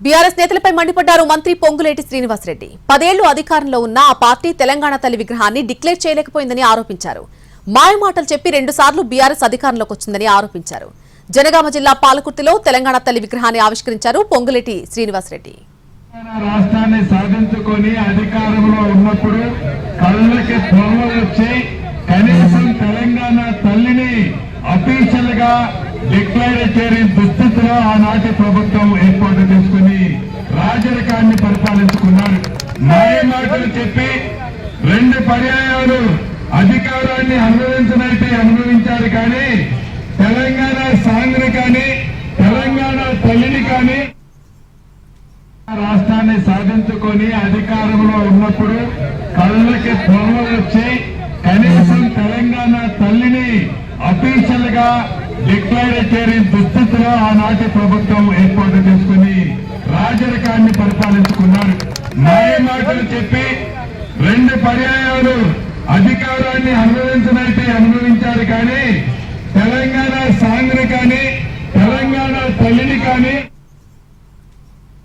BRS నేతలపై మండిపడ్డారు మంత్రి పొంగులేటి శ్రీనివాసరెడ్డి. 10 ఏళ్లు అధికారంలో ఉన్న ఆ పార్టీ తెలంగాణ తల్లి విగ్రహాన్ని డిక్లేర్ చేయలేకపోయిందని ఆరోపించారు. మాయమాటలు చెప్పి 2 సార్లు బీఆర్ఎస్ అధికారంలోకి వచ్చిందని ఆరోపించారు. జనగామ జిల్లా పాలకుర్తిలో తెలంగాణ తల్లి విగ్రహాన్ని ఆవిష్కరించారు పొంగులేటి శ్రీనివాసరెడ్డి. రాష్ట్రాన్ని సాధించుకొని అధికారంలో ఉన్నప్పుడు కళ్ళకి త్వరలో వచ్చి కనీసం తెలంగాణ తల్లిని అఫీషియల్ గా డిక్లేర్ చేయని దుస్థితిలో ఆనాటి ప్రభుత్వం ఏర్పాటు చేసుకుని రాజరికాన్ని పరిపాలించుకున్నారు. మాయమాటలు చెప్పి 2 పర్యాయాలు అధికారాన్ని అనుభవించినట్టే అనుభవించారు. కానీ తెలంగాణ సాంగ్ని కానీ తెలంగాణ తల్లిని కానీ రాష్ట్రాన్ని సాధించుకొని అధికారంలో ఉన్నప్పుడు కళ్ళకి త్వరలో వచ్చి కనీసం తెలంగాణ తల్లిని అఫీషియల్ గా డిక్లేర్ చేయని దుస్థితిలో ఆనాటి ప్రభుత్వం ఏర్పాటు చేసుకుని రాజరికాన్ని పరిపాలించుకున్నారు. మాయమాటలు చెప్పి 2 పర్యాయాలు అధికారాన్ని అనుభవించారు.